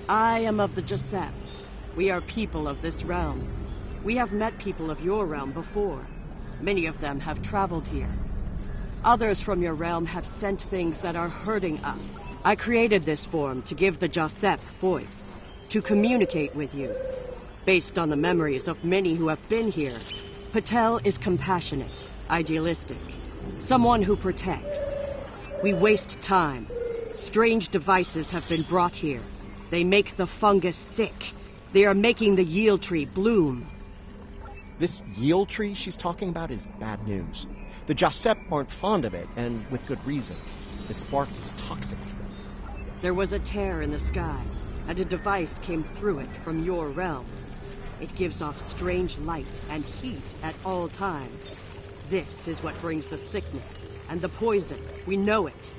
I am of the Jesep. We are people of this realm. We have met people of your realm before. Many of them have traveled here. Others from your realm have sent things that are hurting us. I created this form to give the Jesep voice, to communicate with you. Based on the memories of many who have been here, Patel is compassionate, idealistic, someone who protects. We waste time. Strange devices have been brought here. They make the fungus sick. They are making the yield tree bloom. This yield tree she's talking about is bad news. The Jesep aren't fond of it, and with good reason. Its bark is toxic to them. There was a tear in the sky, and a device came through it from your realm. It gives off strange light and heat at all times. This is what brings the sickness and the poison. We know it.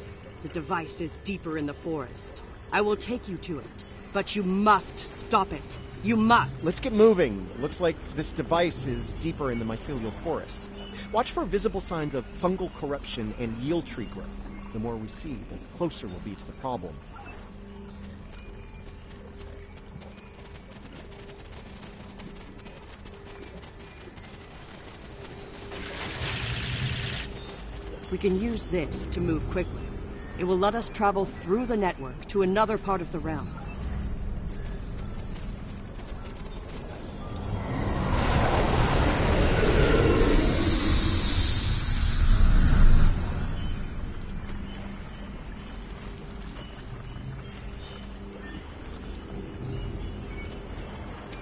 The device is deeper in the forest. I will take you to it, but you must stop it. You must. Let's get moving. Looks like this device is deeper in the mycelial forest. Watch for visible signs of fungal corruption and yield tree growth. The more we see, the closer we'll be to the problem. We can use this to move quickly. It will let us travel through the network to another part of the realm.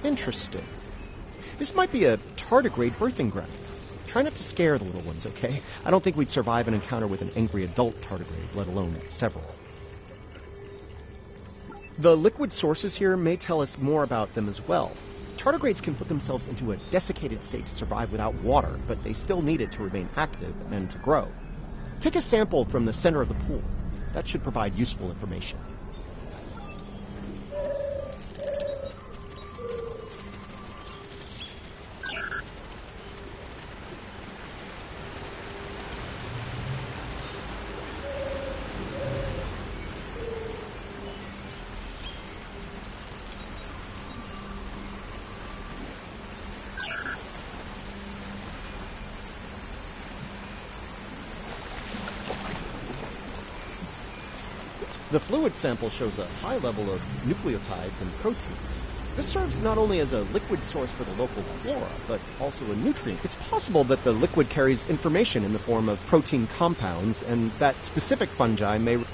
Interesting. This might be a tardigrade birthing ground. Try not to scare the little ones, okay? I don't think we'd survive an encounter with an angry adult tardigrade, let alone several. The liquid sources here may tell us more about them as well. Tardigrades can put themselves into a desiccated state to survive without water, but they still need it to remain active and to grow. Take a sample from the center of the pool. That should provide useful information. The fluid sample shows a high level of nucleotides and proteins. This serves not only as a liquid source for the local flora, but also a nutrient. It's possible that the liquid carries information in the form of protein compounds, and that specific fungi may...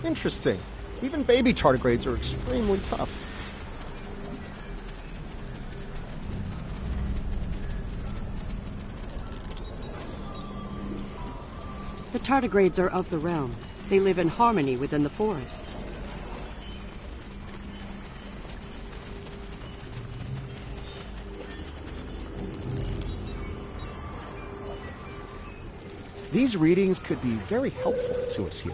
Interesting. Even baby tardigrades are extremely tough. The tardigrades are of the realm. They live in harmony within the forest. These readings could be very helpful to us here.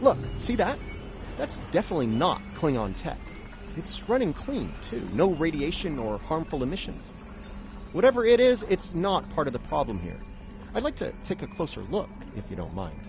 Look, see that? That's definitely not Klingon tech. It's running clean, too. No radiation or harmful emissions. Whatever it is, it's not part of the problem here. I'd like to take a closer look, if you don't mind.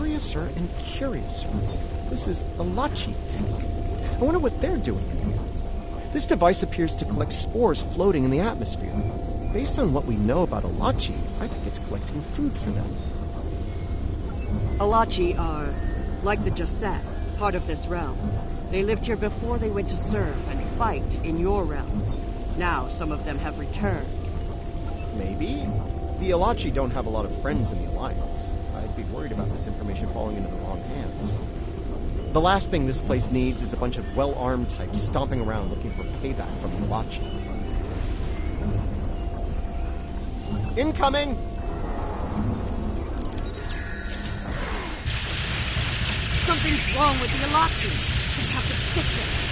curiouser and curiouser. This is a Lachi tank. I wonder what they're doing in here. This device appears to collect spores floating in the atmosphere. Based on what we know about Alachi, I think it's collecting food for them. Alachi are, like the Jasset, part of this realm. They lived here before they went to serve and fight in your realm. Now some of them have returned. Maybe. The Alachi don't have a lot of friends in the Alliance. I'd be worried about this information falling into the wrong hands. The last thing this place needs is a bunch of well-armed types stomping around looking for payback from the Alachi. Incoming! Something's wrong with the Alachi. We have to fix it.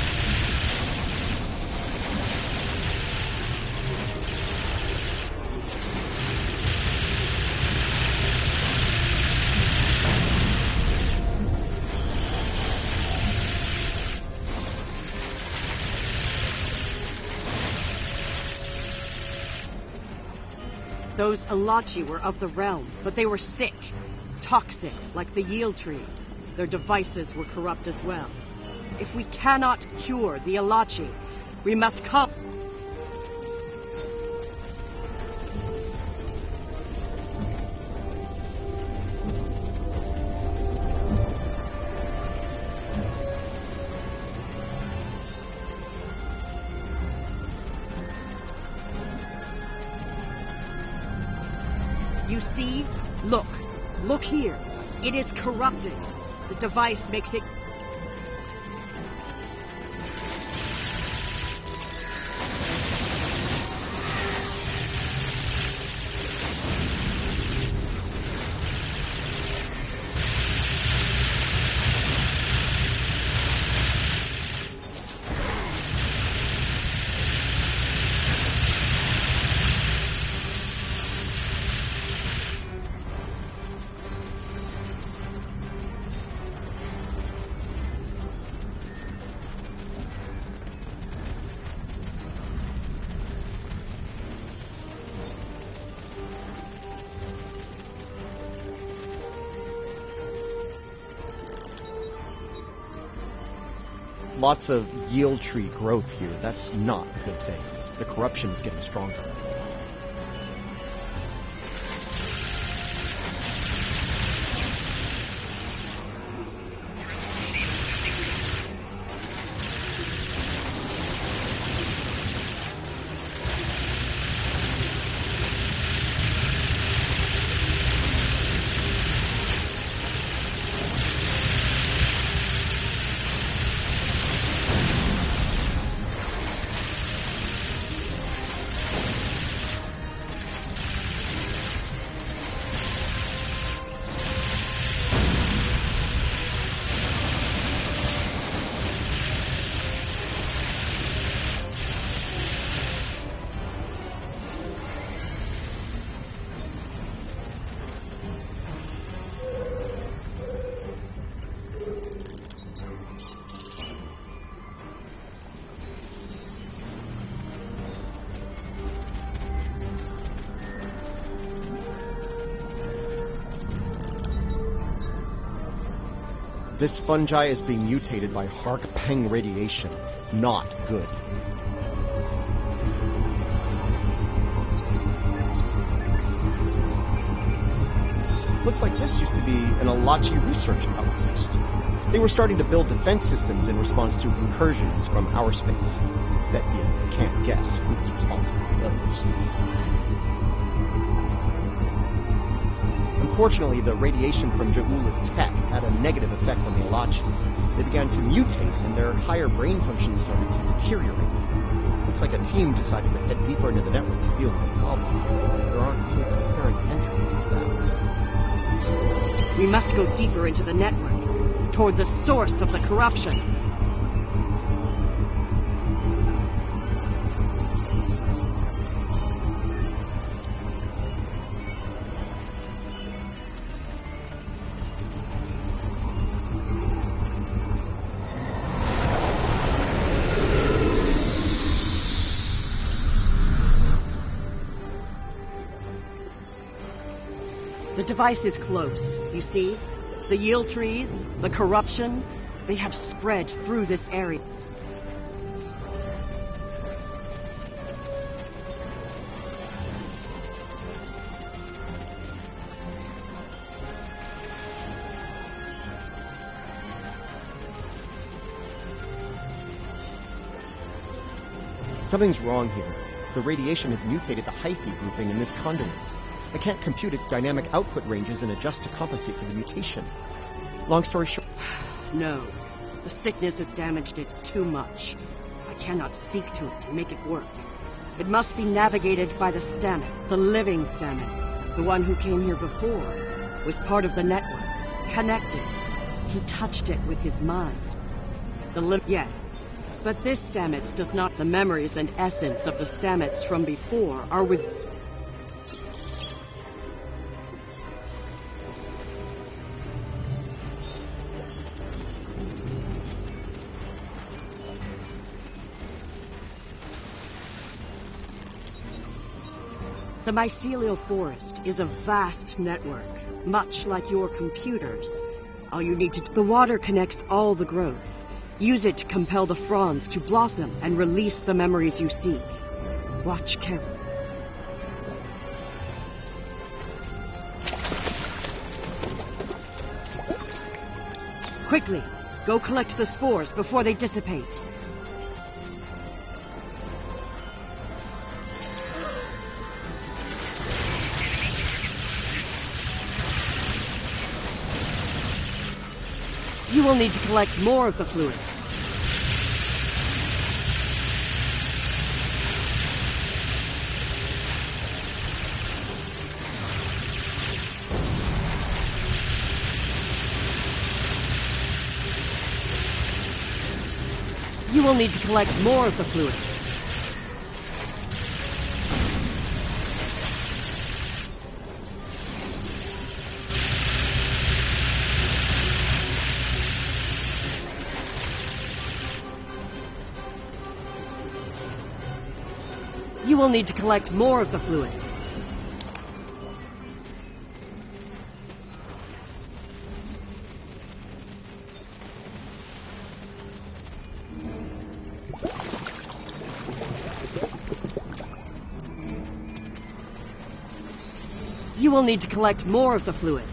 Those Alachi were of the realm, but they were sick. Toxic, like the Yield Tree. Their devices were corrupt as well. If we cannot cure the Alachi, we must come. You see? Look. Look here. It is corrupted. The device makes it... Lots of Yield Tree growth here. That's not a good thing. The corruption is getting stronger. This fungi is being mutated by Hark-Peng radiation. Not good. Looks like this used to be an Alachi research outpost. They were starting to build defense systems in response to incursions from our space. Bet you can't guess who was responsible for those. Unfortunately, the radiation from Ja'ula's tech had a negative effect on the Alachi. They began to mutate, and their higher brain functions started to deteriorate. Looks like a team decided to head deeper into the network to deal with the problem. There aren't any apparent entrances to that. We must go deeper into the network, toward the source of the corruption. The device is close, you see? The yield trees, the corruption, they have spread through this area. Something's wrong here. The radiation has mutated the hyphae grouping in this conduit. I can't compute its dynamic output ranges and adjust to compensate for the mutation. Long story short... No. The sickness has damaged it too much. I cannot speak to it and make it work. It must be navigated by the Stamets, the living Stamets. The one who came here before was part of the network, connected. He touched it with his mind. Yes. But this Stamets does not. The memories and essence of the Stamets from before are with... The mycelial forest is a vast network, much like your computers. All you need to... The water connects all the growth. Use it to compel the fronds to blossom and release the memories you seek. Watch carefully. Quickly, go collect the spores before they dissipate. You will need to collect more of the fluid. You will need to collect more of the fluid. You will need to collect more of the fluid. You will need to collect more of the fluid.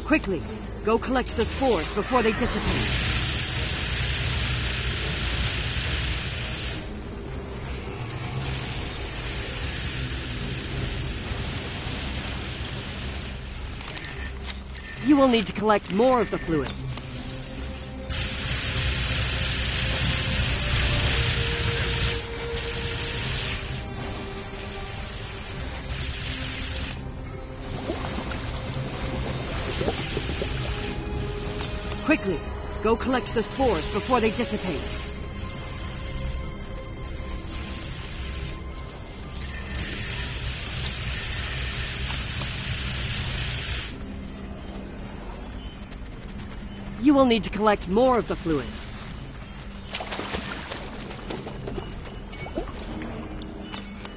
Quickly, go collect the spores before they dissipate. You will need to collect more of the fluid. Quickly, go collect the spores before they dissipate. You will need to collect more of the fluid.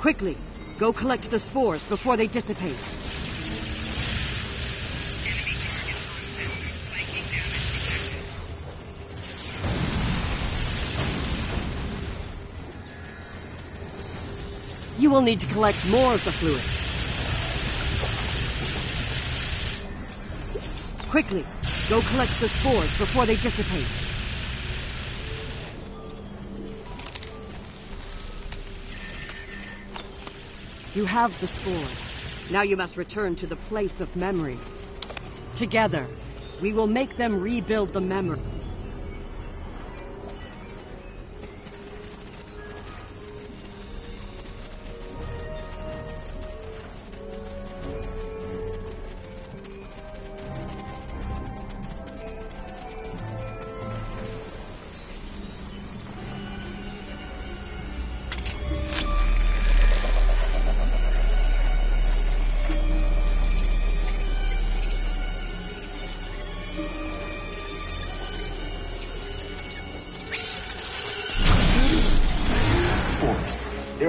Quickly, go collect the spores before they dissipate. You will need to collect more of the fluid. Quickly, go collect the spores before they dissipate. You have the spores. Now you must return to the place of memory. Together, we will make them rebuild the memory.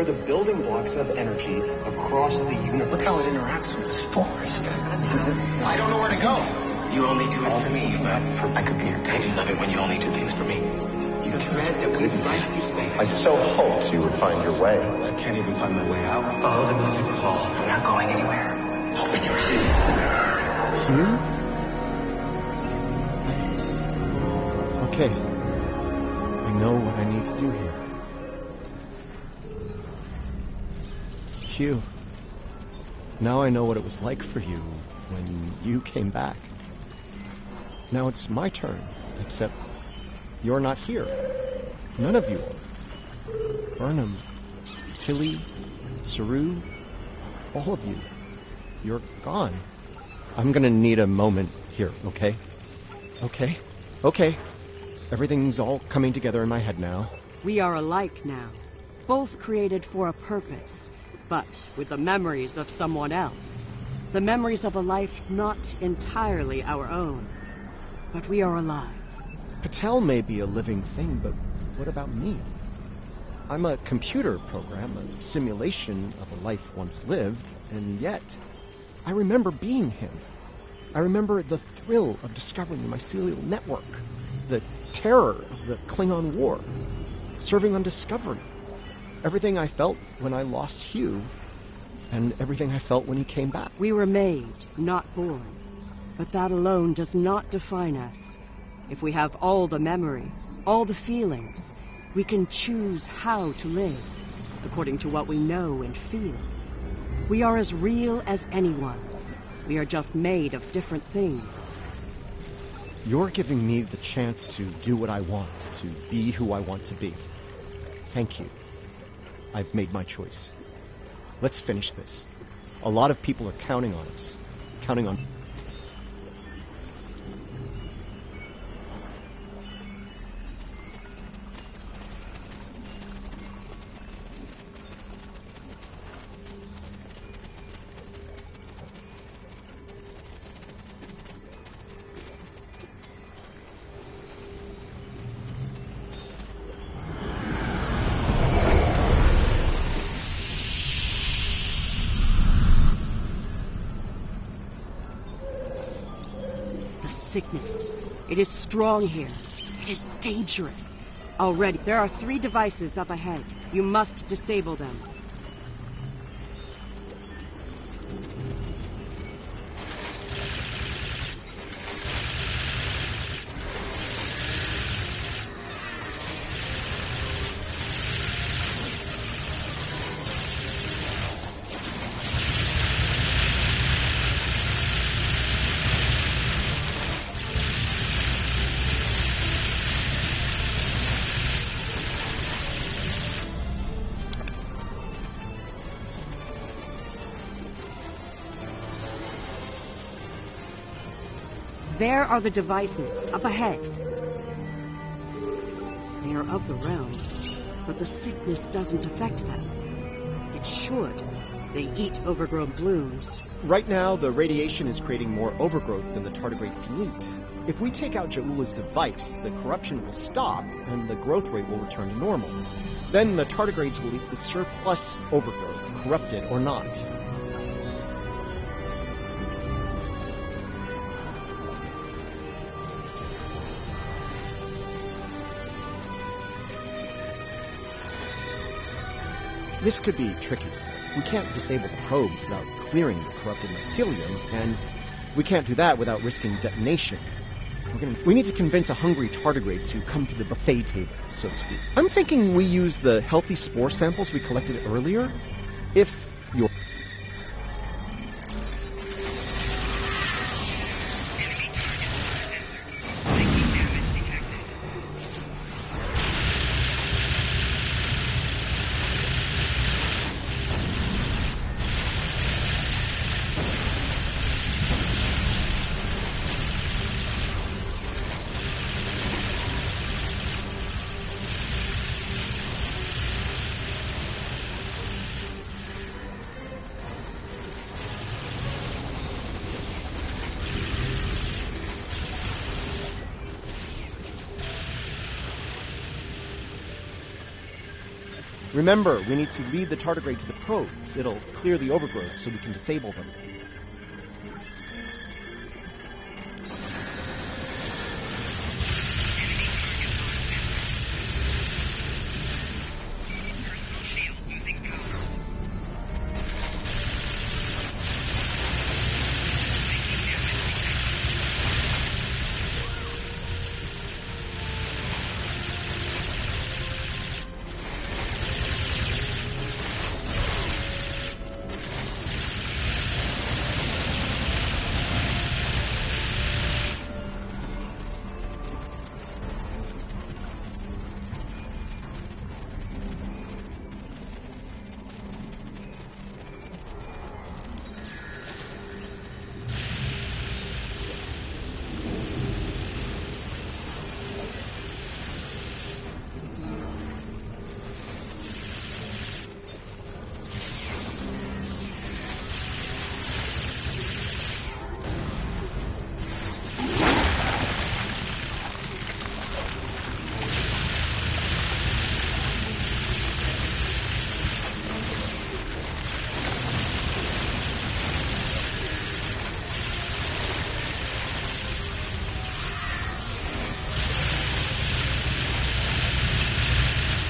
the building blocks of energy across the universe. Look how it interacts with the spores. This is it. I don't know where to go. You only do it for me, but I could be your I do love it when you only do things for me. The thread that weaves life through space. I so hoped you would find your way. I can't even find my way out. Follow the music call. I'm not going anywhere. Open your eyes. Hugh? Okay. I know what I need to do here. Hugh. Now I know what it was like for you when you came back. Now it's my turn, except you're not here. None of you are. Burnham, Tilly, Saru, all of you. You're gone. I'm gonna need a moment here, okay? Okay. Everything's all coming together in my head now. We are alike now, both created for a purpose, but with the memories of someone else. The memories of a life not entirely our own. But we are alive. Patel may be a living thing, but what about me? I'm a computer program, a simulation of a life once lived, and yet I remember being him. I remember the thrill of discovering the mycelial network, the terror of the Klingon War, serving on Discovery, everything I felt when I lost Hugh, and everything I felt when he came back. We were made, not born. But that alone does not define us. If we have all the memories, all the feelings, we can choose how to live, according to what we know and feel. We are as real as anyone. We are just made of different things. You're giving me the chance to do what I want, to be who I want to be. Thank you. I've made my choice. Let's finish this. A lot of people are counting on us. Counting on... Sickness. It is strong here. It is dangerous. Already, there are 3 devices up ahead. You must disable them. There are the devices, up ahead. They are of the realm, but the sickness doesn't affect them. It should. They eat overgrown blooms. Right now, the radiation is creating more overgrowth than the tardigrades can eat. If we take out Ja'ula's device, the corruption will stop, and the growth rate will return to normal. Then the tardigrades will eat the surplus overgrowth, corrupted or not. This could be tricky. We can't disable the probes without clearing the corrupted mycelium, and we can't do that without risking detonation. We need to convince a hungry tardigrade to come to the buffet table, so to speak. I'm thinking we use the healthy spore samples we collected earlier. If you're... Remember, we need to lead the tardigrade to the probes. It'll clear the overgrowth so we can disable them.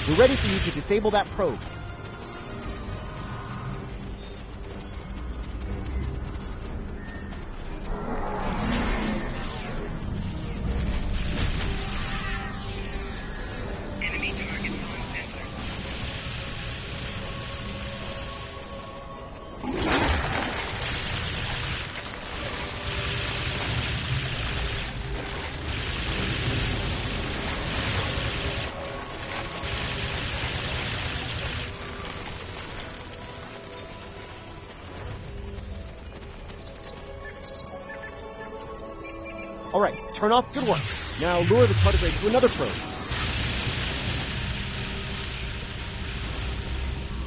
We're ready for you to disable that probe. All right, turn off. Good work. Now lure the tardigrade to another probe.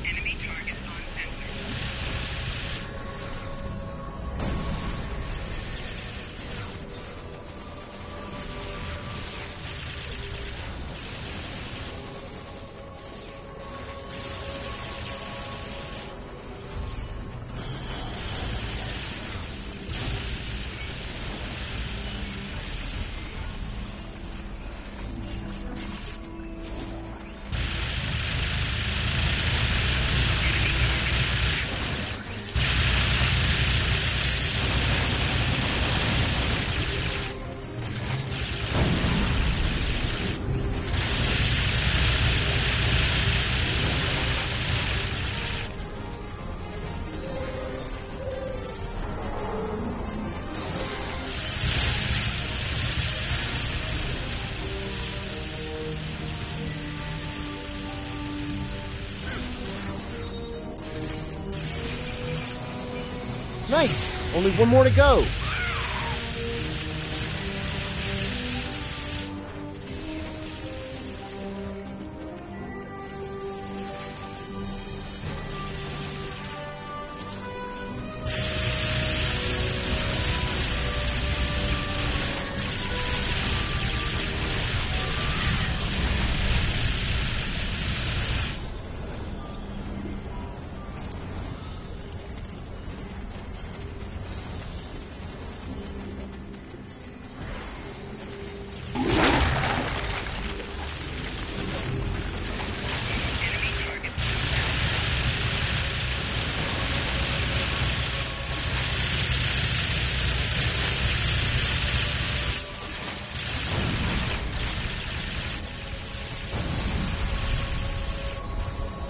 Enemy target on sensor. Nice! Only one more to go.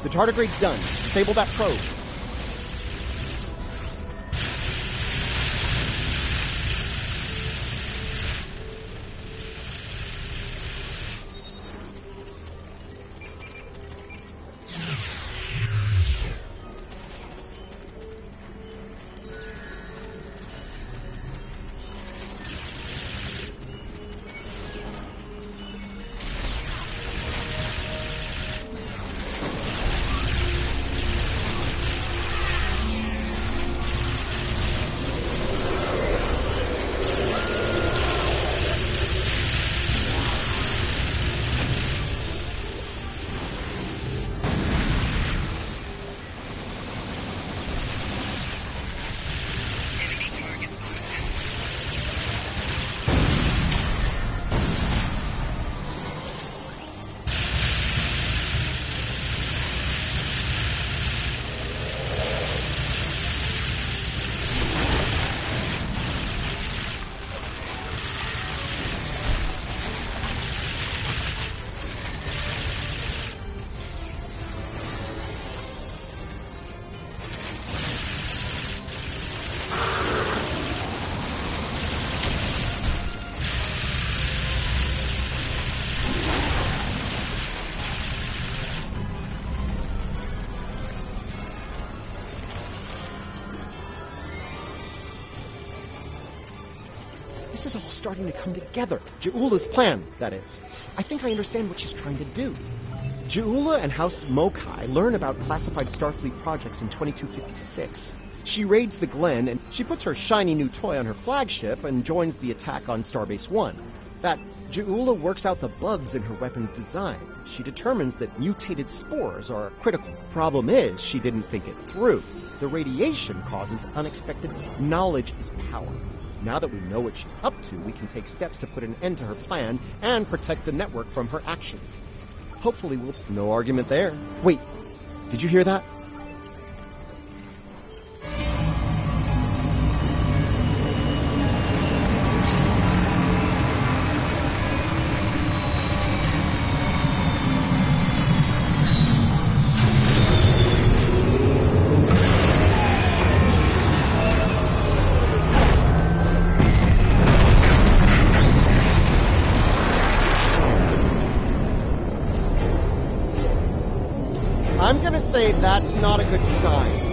The tardigrade's done. Disable that probe. This is all starting to come together. Ja'ula's plan, that is. I think I understand what she's trying to do. Ja'ula and House Mokai learn about classified Starfleet projects in 2256. She raids the Glen, and she puts her shiny new toy on her flagship and joins the attack on Starbase 1. That Ja'ula works out the bugs in her weapon's design. She determines that mutated spores are critical. Problem is, she didn't think it through. The radiation causes unexpected... Knowledge is power. Now that we know what she's up to, we can take steps to put an end to her plan and protect the network from her actions. Hopefully we'll... No argument there. Wait, did you hear that? I'm gonna say that's not a good sign.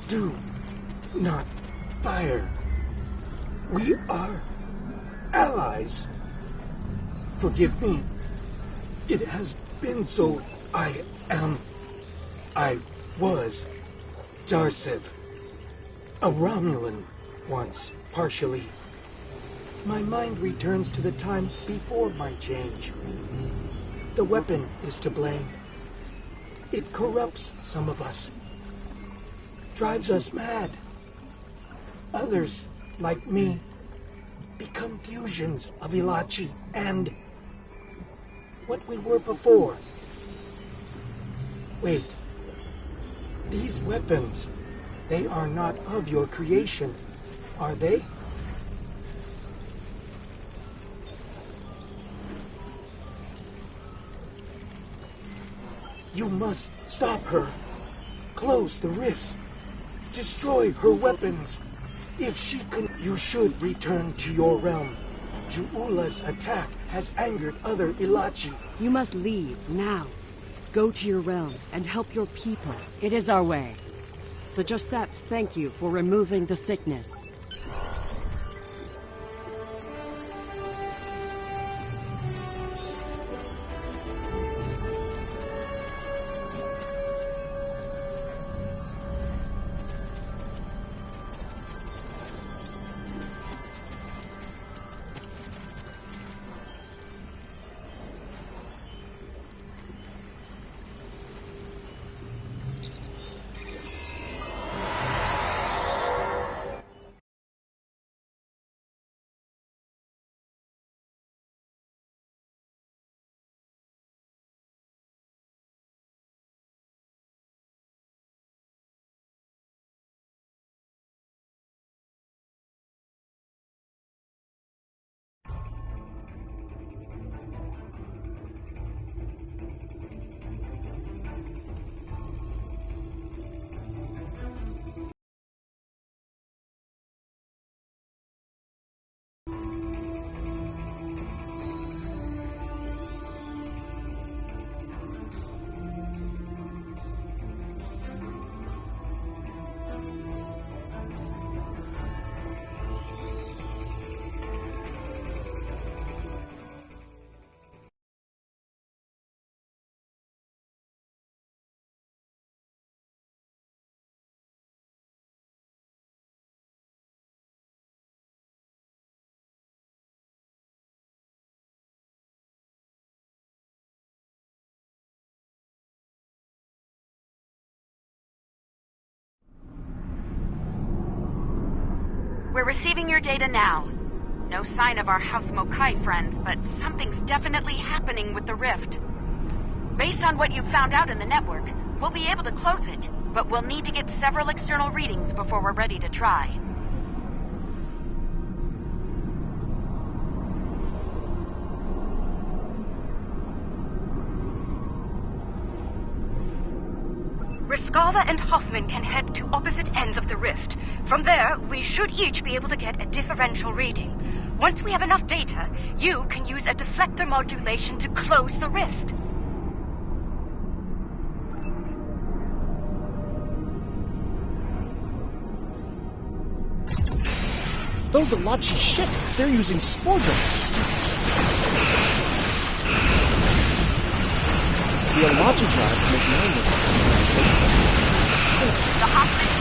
Do not fire. We are allies. Forgive me. It has been so. I was Darsev, a Romulan once, partially. My mind returns to the time before my change. The weapon is to blame. It corrupts some of us. Drives us mad. Others, like me, become fusions of Ilachi and what we were before. Wait. These weapons, they are not of your creation, are they? You must stop her. Close the rifts. Destroy her weapons. If she can, you should return to your realm. Ja'ula's attack has angered other Ilachi. You must leave, now. Go to your realm and help your people. It is our way. The Josep thank you for removing the sickness. We're receiving your data now. No sign of our House Mokai friends, but something's definitely happening with the rift. Based on what you've found out in the network, We'll be able to close it, but we'll need to get several external readings before we're ready to try. Riskava and Hoffman can head to opposite ends of the rift. From there, we should each be able to get a differential reading. Once we have enough data, you can use a deflector modulation to close the rift. Those Alachi ships, they're using spore drives. The Alachi drives make 9 The Hoffman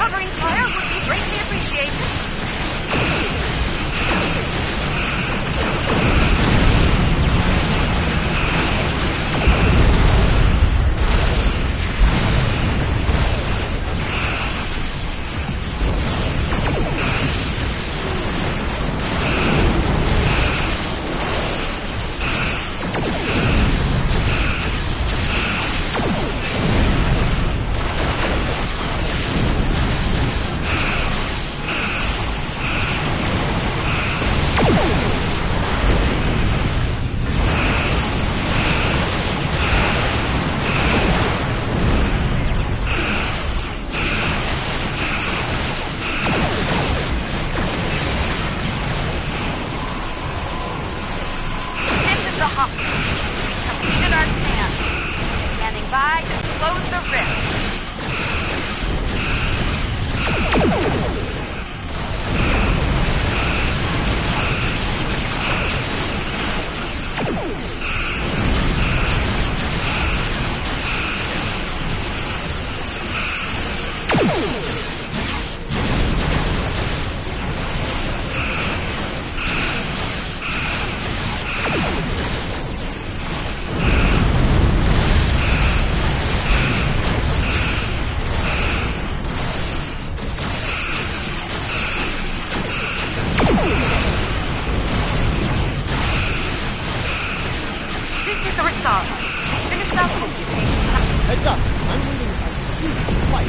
Covering fire would be greatly appreciated. Completed our scan. Standing by to close the rift. Heads up! I'm reading a huge spike.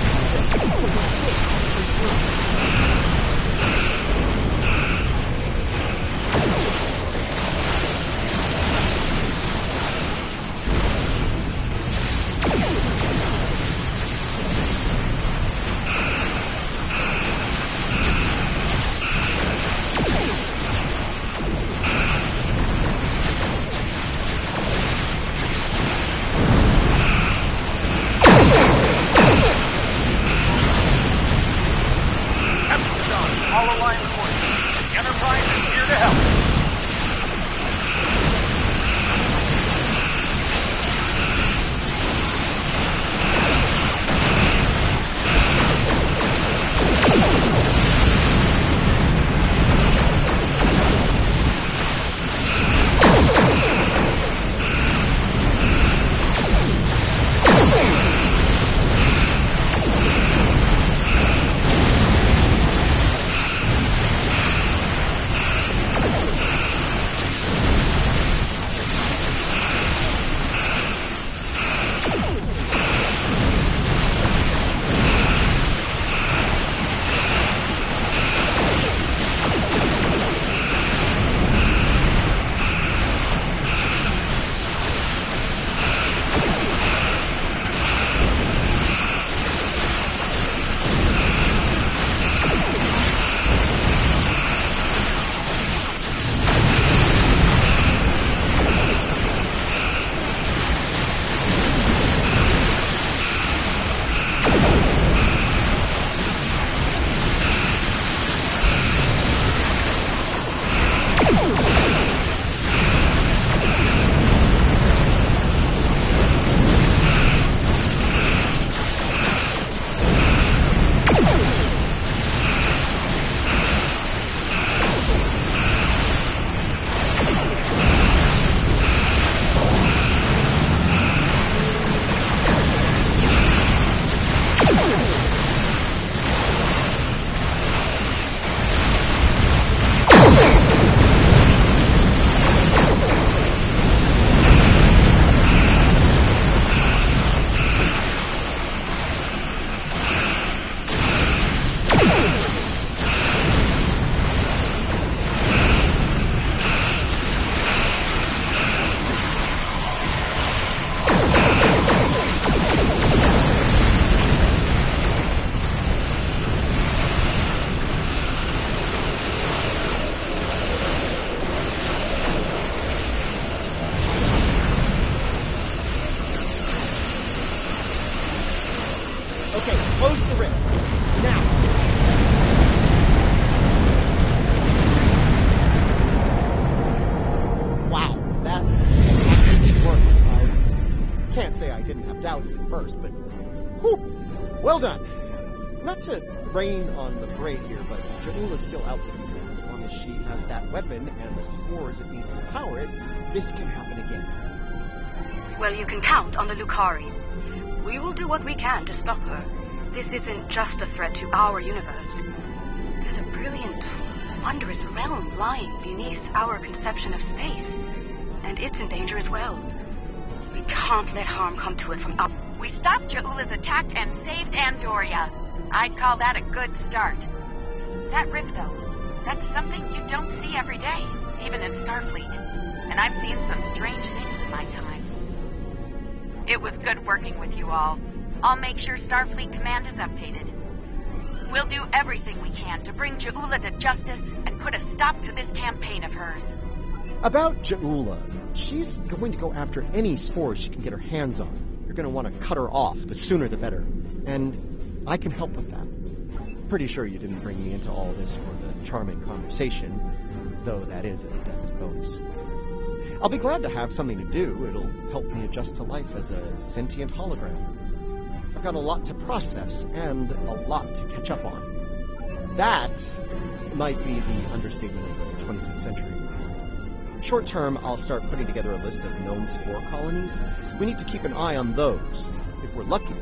can't say I didn't have doubts at first, but whew, well done. Not to rain on the parade here, but Ja'ula's still out there. As long as she has that weapon and the spores it needs to power it, this can happen again. Well, you can count on the Lucari. We will do what we can to stop her. This isn't just a threat to our universe. There's a brilliant, wondrous realm lying beneath our conception of space. And it's in danger as well. We can't let harm come to it from up. We stopped Ja'ula's attack and saved Andoria. I'd call that a good start. That rift, though, that's something you don't see every day, even in Starfleet. And I've seen some strange things in my time. It was good working with you all. I'll make sure Starfleet Command is updated. We'll do everything we can to bring Ja'ula to justice and put a stop to this campaign of hers. About Ja'ula, she's going to go after any spores she can get her hands on. You're going to want to cut her off, the sooner the better. And I can help with that. Pretty sure you didn't bring me into all this for the charming conversation, though that is a definite bonus. I'll be glad to have something to do. It'll help me adjust to life as a sentient hologram. I've got a lot to process and a lot to catch up on. That might be the understatement of the 25th century. Short term, I'll start putting together a list of known spore colonies. We need to keep an eye on those. If we're lucky,